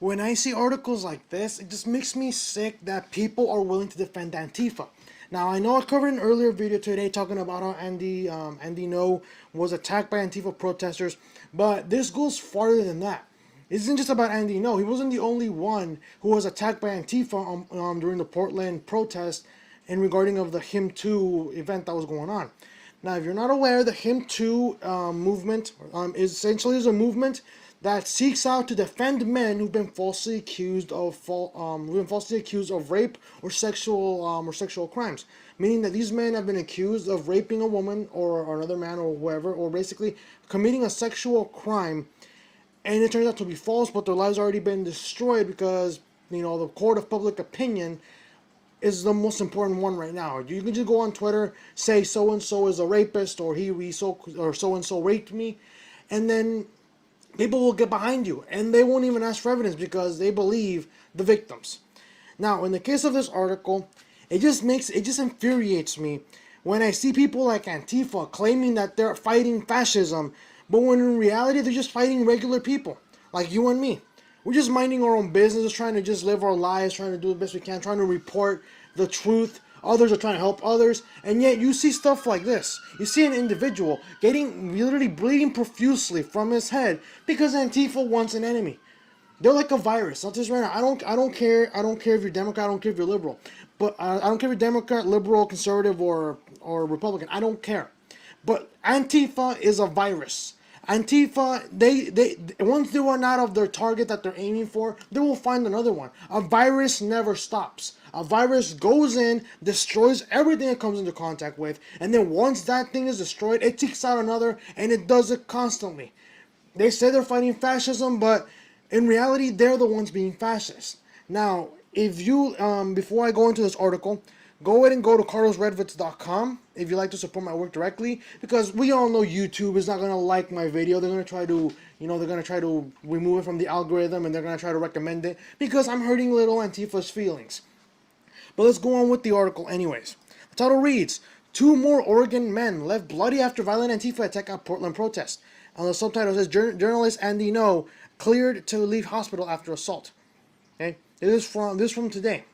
When I see articles like this, it just makes me sick that people are willing to defend Antifa. Now, I know I covered an earlier video today talking about how Andy No was attacked by Antifa protesters, but this goes farther than that. It isn't just about Andy No. He wasn't the only one who was attacked by Antifa during the Portland protest and regarding of the Him Too event that was going on. Now, if you're not aware, the Him Too movement is essentially a movement that seeks out to defend men who've been falsely accused of rape or sexual crimes. Meaning that these men have been accused of raping a woman or another man or whoever, or basically committing a sexual crime, and it turns out to be false, but their lives already been destroyed because the court of public opinion is the most important one right now. You can just go on Twitter, say so and so is a rapist, or so and so raped me, and then people will get behind you, and they won't even ask for evidence because they believe the victims. Now, in the case of this article, it just infuriates me when I see people like Antifa claiming that they're fighting fascism, but when in reality they're just fighting regular people like you and me. We're just minding our own business, trying to just live our lives, trying to do the best we can, trying to report the truth. Others are trying to help others, and yet you see stuff like this. You see an individual literally bleeding profusely from his head because Antifa wants an enemy. They're like a virus. I'll just right now. I don't care. I don't care if you're Democrat. I don't care if you're liberal. But I don't care if you're Democrat, liberal, conservative, or Republican. I don't care. But Antifa is a virus. Antifa, they once they run out of their target that they're aiming for, they will find another one. A virus never stops. A virus goes in, destroys everything it comes into contact with, and then once that thing is destroyed, it takes out another, and it does it constantly. They say they're fighting fascism, but in reality, they're the ones being fascist. Now, if you, before I go into this article, go ahead and go to carlosredwoods.com if you like to support my work directly, because we all know YouTube is not going to like my video. They're going to try to, remove it from the algorithm, and they're going to try to recommend it because I'm hurting little Antifa's feelings. But let's go on with the article anyways. The title reads, 2 more Oregon men left bloody after violent Antifa attack at Portland protest. And the subtitle says, journalist Andy No cleared to leave hospital after assault. Okay, this is from today.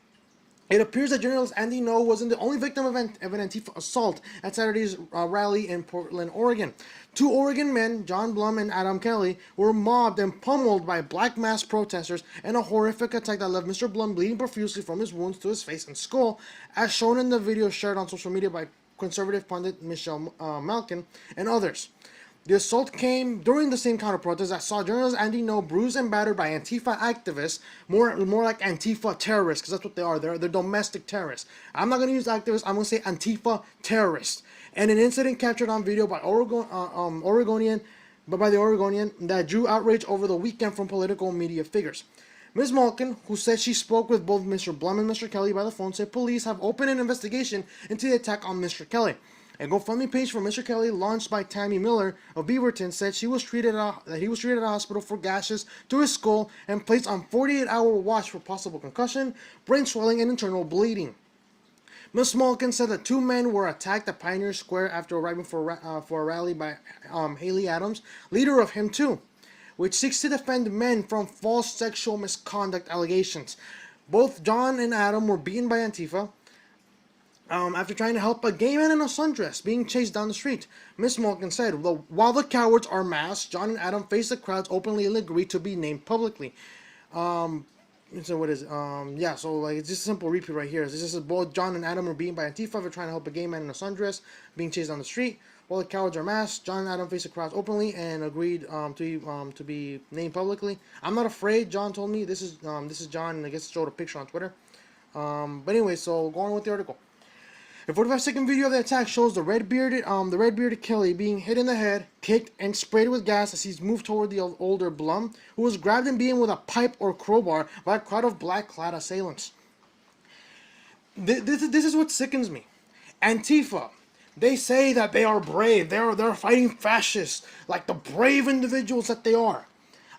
It appears that journalist Andy No wasn't the only victim of an Antifa assault at Saturday's rally in Portland, Oregon. 2 Oregon men, John Blum and Adam Kelly, were mobbed and pummeled by black mask protesters in a horrific attack that left Mr. Blum bleeding profusely from his wounds to his face and skull, as shown in the video shared on social media by conservative pundit Michelle Malkin and others. The assault came during the same counter-protest that saw journalist Andy No bruised and battered by Antifa activists, more like Antifa terrorists, because that's what they are. They're domestic terrorists. I'm not going to use activists. I'm going to say Antifa terrorists. And an incident captured on video by Oregonian that drew outrage over the weekend from political media figures. Ms. Malkin, who said she spoke with both Mr. Blum and Mr. Kelly by the phone, said police have opened an investigation into the attack on Mr. Kelly. A GoFundMe page for Mr. Kelly, launched by Tammy Miller of Beaverton, said that he was treated at a hospital for gashes to his skull and placed on 48-hour watch for possible concussion, brain swelling, and internal bleeding. Ms. Malkin said that 2 men were attacked at Pioneer Square after arriving for a rally by Haley Adams, leader of Him Too, which seeks to defend men from false sexual misconduct allegations. Both John and Adam were beaten by Antifa after trying to help a gay man in a sundress being chased down the street. Miss Malkin said, well, while the cowards are masked, John and Adam faced the crowds openly and agreed to be named publicly. So what is it? Yeah, so like it's just a simple repeat right here. This is both John and Adam were beaten by Antifa for trying to help a gay man in a sundress being chased down the street. While the cowards are masked, John and Adam faced the crowds openly and agreed to be named publicly. I'm not afraid. John told me this is John, and I guess showed a picture on Twitter. But anyway, so going on with the article. A 45-second video of the attack shows the red-bearded Kelly being hit in the head, kicked, and sprayed with gas as he's moved toward the older Blum, who was grabbed and beaten with a pipe or crowbar by a crowd of black-clad assailants. This is what sickens me. Antifa, they say that they are brave. They're fighting fascists like the brave individuals that they are.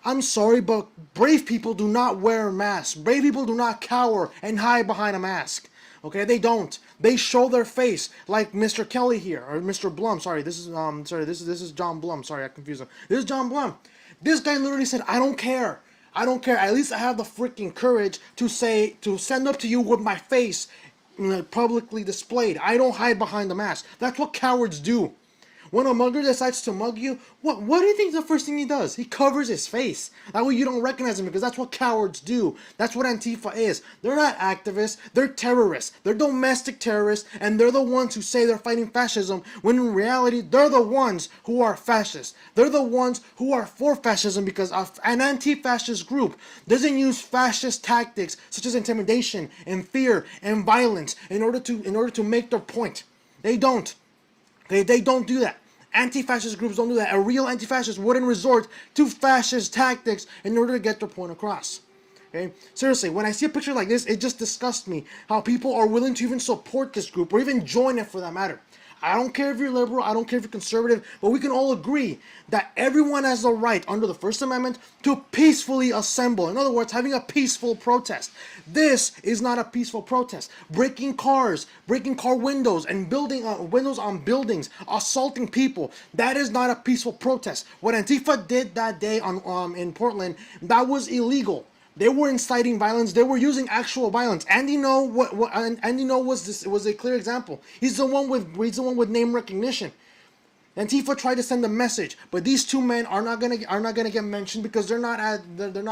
I'm sorry, but brave people do not wear masks. Brave people do not cower and hide behind a mask. Okay, they don't. They show their face, like Mr. Kelly here, or Mr. Blum. Sorry, this is John Blum. Sorry, I confused him. This is John Blum. This guy literally said, "I don't care. I don't care. At least I have the freaking courage to send up to you with my face publicly displayed. I don't hide behind the mask. That's what cowards do. When a mugger decides to mug you, what do you think the first thing he does? He covers his face. That way you don't recognize him, because that's what cowards do. That's what Antifa is. They're not activists, they're terrorists. They're domestic terrorists, and they're the ones who say they're fighting fascism, when in reality, they're the ones who are fascists. They're the ones who are for fascism, because an anti-fascist group doesn't use fascist tactics such as intimidation and fear and violence in order to make their point. They don't. Okay, they don't do that. Anti-fascist groups don't do that. A real anti-fascist wouldn't resort to fascist tactics in order to get their point across. Okay? Seriously, when I see a picture like this, it just disgusts me how people are willing to even support this group or even join it for that matter. I don't care if you're liberal, I don't care if you're conservative, but we can all agree that everyone has the right under the First Amendment to peacefully assemble. In other words, having a peaceful protest. This is not a peaceful protest. Breaking cars, breaking car windows, and building windows on buildings, assaulting people. That is not a peaceful protest. What Antifa did that day in Portland, that was illegal. They were inciting violence. They were using actual violence. Andy Ngo, Andy Ngo was a clear example. He's the one with name recognition. Antifa tried to send a message, but these two men are not gonna get mentioned because they're not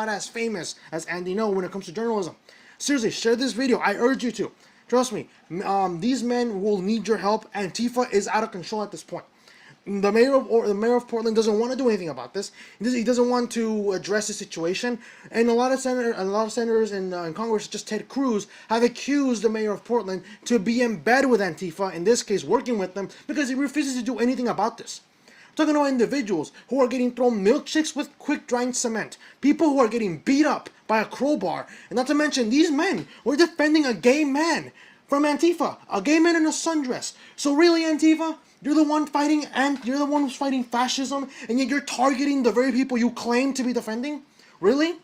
as famous as Andy Ngo when it comes to journalism. Seriously, share this video. I urge you to. Trust me. These men will need your help. Antifa is out of control at this point. The mayor of Portland doesn't want to do anything about this. He doesn't want to address the situation, and a lot of senators in Congress, just Ted Cruz, have accused the mayor of Portland to be in bed with Antifa. In this case, working with them because he refuses to do anything about this. I'm talking about individuals who are getting thrown milkshakes with quick-drying cement, people who are getting beat up by a crowbar, and not to mention these men were defending a gay man from Antifa, a gay man in a sundress. So really, Antifa, you're the one who's fighting fascism, and yet you're targeting the very people you claim to be defending? Really?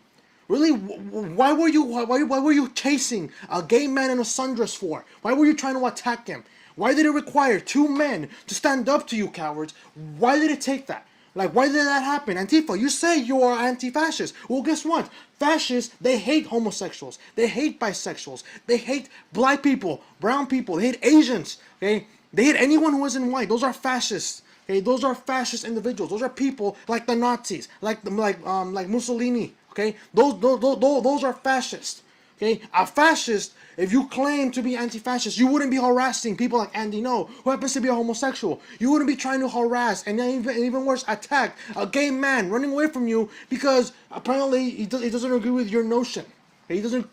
Really? Why were you chasing a gay man in a sundress for? Why were you trying to attack him? Why did it require two men to stand up to you, cowards? Why did it take that? Like, why did that happen? Antifa, you say you are anti-fascist. Well, guess what? Fascists, they hate homosexuals. They hate bisexuals. They hate black people, brown people. They hate Asians. Okay? They hate anyone who isn't white. Those are fascists. Okay? Those are fascist individuals. Those are people like the Nazis, like Mussolini. Okay? Those are fascists. Okay? A fascist, if you claim to be anti-fascist, you wouldn't be harassing people like Andy Ngo, who happens to be a homosexual. You wouldn't be trying to harass and even worse, attack a gay man running away from you because apparently he doesn't agree with your notion. Okay? He doesn't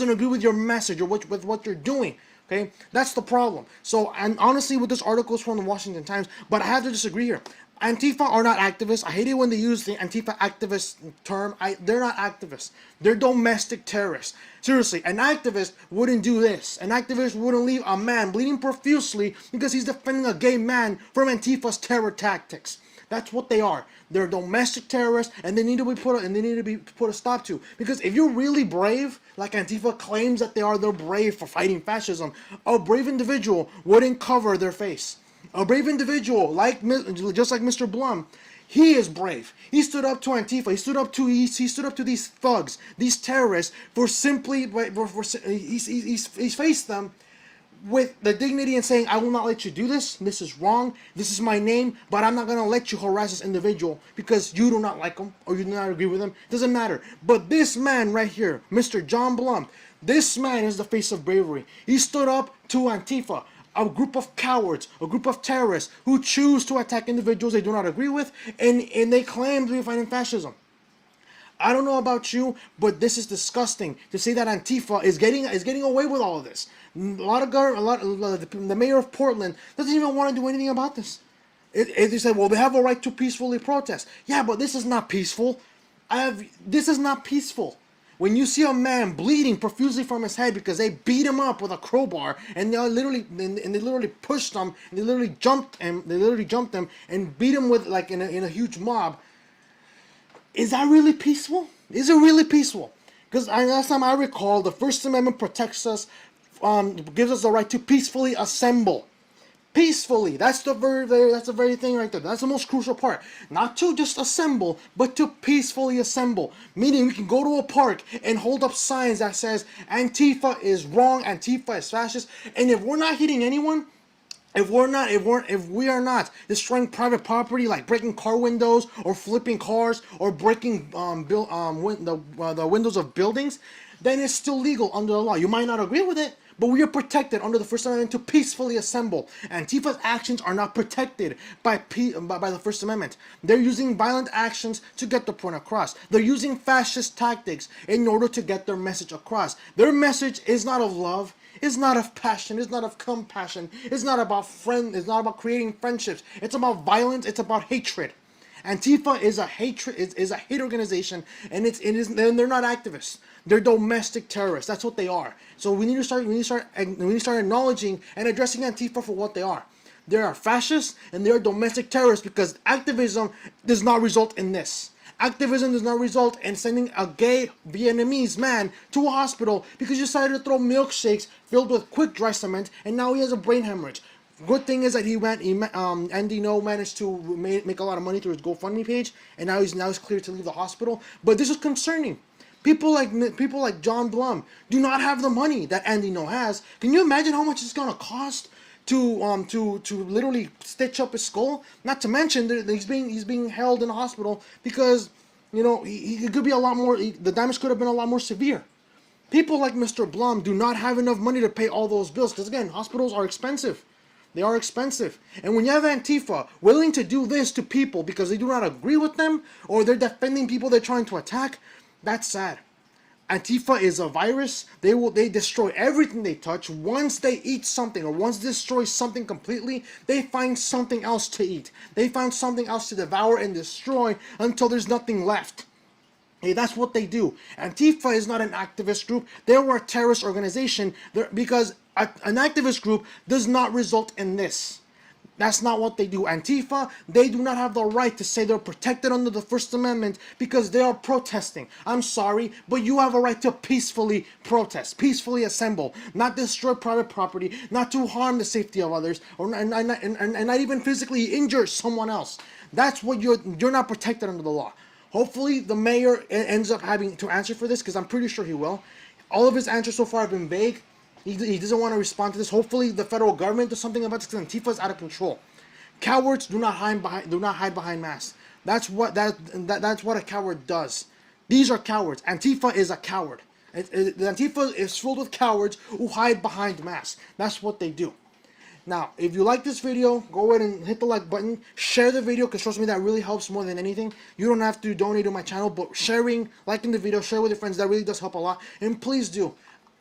agree with your message or with what you're doing. Okay, that's the problem. So, and honestly, with this article is from the Washington Times, but I have to disagree here. Antifa are not activists. I hate it when they use the Antifa activist term. They're not activists. They're domestic terrorists. Seriously, an activist wouldn't do this. An activist wouldn't leave a man bleeding profusely because he's defending a gay man from Antifa's terror tactics. That's what they are. They're domestic terrorists, and they need to be put a stop to. Because if you're really brave, like Antifa claims that they're brave for fighting fascism, a brave individual wouldn't cover their face. A brave individual, just like Mr. Blum, he is brave. He stood up to Antifa. He stood up to these thugs, these terrorists, he's faced them with the dignity and saying, I will not let you do this. This is wrong. This is my name, but I'm not going to let you harass this individual because you do not like him or you do not agree with him. It doesn't matter. But this man right here, Mr. John Blum, this man is the face of bravery. He stood up to Antifa, a group of cowards, a group of terrorists who choose to attack individuals they do not agree with, and they claim to be fighting fascism. I don't know about you, but this is disgusting to say that Antifa is getting away with all of this. The mayor of Portland doesn't even want to do anything about this. They say, well, they have a right to peacefully protest. Yeah, but this is not peaceful. This is not peaceful. When you see a man bleeding profusely from his head because they beat him up with a crowbar and they literally pushed him and they literally jumped him and beat him with in a huge mob. Is that really peaceful? Is it really peaceful? Because last time I recall, the First Amendment protects us, gives us the right to peacefully assemble. peacefully. That's the very thing right there. That's the most crucial part. Not to just assemble, but to peacefully assemble. Meaning we can go to a park and hold up signs that says Antifa is wrong, Antifa is fascist, and if we're not hitting anyone, if we are not destroying private property, like breaking car windows or flipping cars or breaking the windows of buildings, then it's still legal under the law. You might not agree with it, but we are protected under the First Amendment to peacefully assemble. Antifa's actions are not protected by the First Amendment. They're using violent actions to get the point across. They're using fascist tactics in order to get their message across. Their message is not of love. It's not of passion. It's not of compassion. It's not about It's not about creating friendships. It's about violence. It's about hatred. Antifa is a hate organization, and and they're not activists. They're domestic terrorists. That's what they are. So we need to start acknowledging and addressing Antifa for what they are. They are fascists and they are domestic terrorists because activism does not result in this. Activism does not result in sending a gay Vietnamese man to a hospital because he decided to throw milkshakes filled with quick dry cement and now he has a brain hemorrhage. Good thing is that Andy No managed to make a lot of money through his GoFundMe page, and now he's cleared to leave the hospital. But this is concerning. People like John Blum do not have the money that Andy No has. Can you imagine how much it's gonna cost to literally stitch up his skull? Not to mention that he's being held in a hospital because he could be a lot more. The damage could have been a lot more severe. People like Mr. Blum do not have enough money to pay all those bills because again, hospitals are expensive. They are expensive. And when you have Antifa willing to do this to people because they do not agree with them or they're defending people they're trying to attack, that's sad. Antifa is a virus. They destroy everything they touch. Once they eat something or once they destroy something completely, they find something else to eat. They find something else to devour and destroy until there's nothing left. Hey, that's what they do. Antifa is not an activist group. They were a terrorist organization because an activist group does not result in this. That's not what they do. Antifa, they do not have the right to say they're protected under the First Amendment because they are protesting. I'm sorry, but you have a right to peacefully protest, peacefully assemble, not destroy private property, not to harm the safety of others, and not even physically injure someone else. That's what you're not protected under the law. Hopefully, the mayor ends up having to answer for this because I'm pretty sure he will. All of his answers so far have been vague. He doesn't want to respond to this. Hopefully, the federal government does something about this because Antifa is out of control. Cowards do not hide behind masks. That's what a coward does. These are cowards. Antifa is a coward. Antifa is filled with cowards who hide behind masks. That's what they do. Now, if you like this video, go ahead and hit the like button. Share the video because trust me, that really helps more than anything. You don't have to donate to my channel, but sharing, liking the video, share with your friends, that really does help a lot. And please do.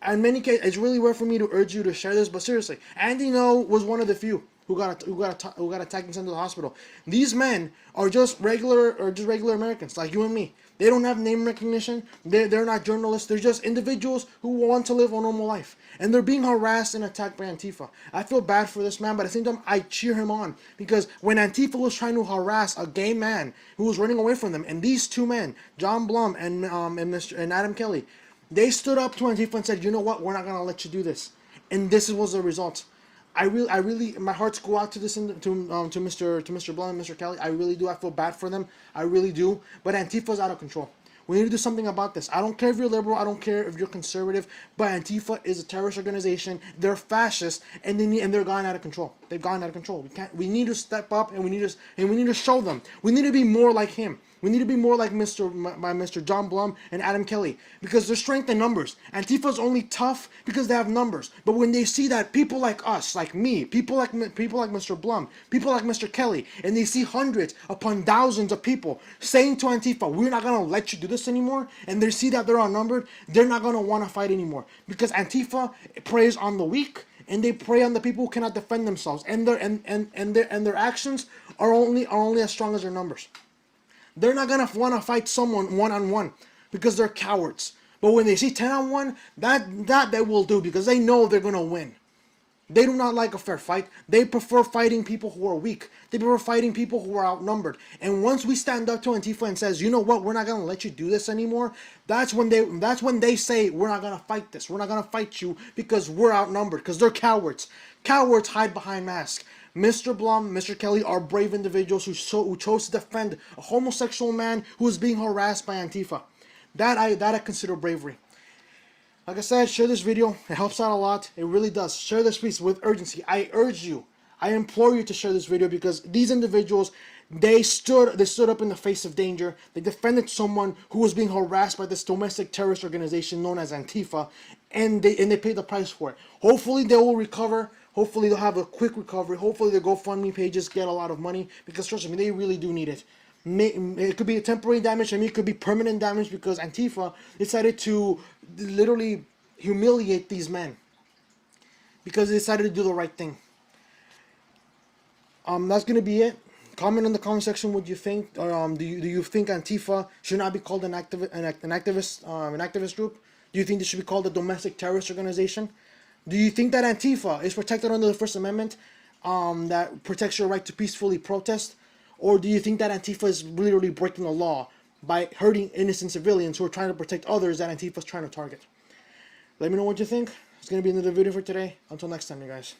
In many cases, it's really rare for me to urge you to share this, but seriously, Andy No was one of the few who got attacked and sent to the hospital. These men are just regular Americans like you and me. They don't have name recognition. They're not journalists. They're just individuals who want to live a normal life, and they're being harassed and attacked by Antifa. I feel bad for this man, but at the same time, I cheer him on because when Antifa was trying to harass a gay man who was running away from them, and these two men, John Blum and Adam Kelly, they stood up to Antifa and said, "You know what? We're not gonna let you do this." And this was the result. I really, my hearts go out to Mr. Blum and Mr. Kelly. I really do. I feel bad for them. I really do. But Antifa's out of control. We need to do something about this. I don't care if you're liberal. I don't care if you're conservative. But Antifa is a terrorist organization. They're fascist, and they're gone out of control. They've gone out of control. We need to step up, and we need to show them. We need to be more like him. We need to be more like Mr. John Blum and Adam Kelly because there's strength in numbers. Antifa's only tough because they have numbers. But when they see that people like us, like me, people like Mr. Blum, people like Mr. Kelly, and they see hundreds upon thousands of people saying to Antifa, "We're not gonna let you do this anymore," and they see that they're outnumbered, they're not gonna want to fight anymore because Antifa preys on the weak. And they prey on the people who cannot defend themselves, and their actions are only as strong as their numbers. They're not gonna want to fight someone one-on-one because they're cowards. But when they see 10-on-1, that they will do because they know they're gonna win. They do not like a fair fight. They prefer fighting people who are weak. They prefer fighting people who are outnumbered. And once we stand up to Antifa and says, "You know what? We're not gonna let you do this anymore," that's when they say, "We're not gonna fight this. We're not gonna fight you because we're outnumbered." Because they're cowards. Cowards hide behind masks. Mr. Blum, Mr. Kelly are brave individuals who chose to defend a homosexual man who was being harassed by Antifa. That I consider bravery. Like I said, share this video. It helps out a lot. It really does. Share this piece with urgency. I urge you. I implore you to share this video because these individuals, they stood up in the face of danger. They defended someone who was being harassed by this domestic terrorist organization known as Antifa, and they paid the price for it. Hopefully they will recover. Hopefully they'll have a quick recovery. Hopefully their GoFundMe pages get a lot of money because trust me, they really do need it. It could be a temporary damage. I mean, it could be permanent damage because Antifa decided to literally humiliate these men because they decided to do the right thing. That's gonna be it. Comment in the comment section what you think. Do you think Antifa should not be called an activist group? Do you think they should be called a domestic terrorist organization? Do you think that Antifa is protected under the First Amendment, that protects your right to peacefully protest? Or do you think that Antifa is literally breaking the law by hurting innocent civilians who are trying to protect others that Antifa is trying to target? Let me know what you think. It's going to be another video for today. Until next time, you guys.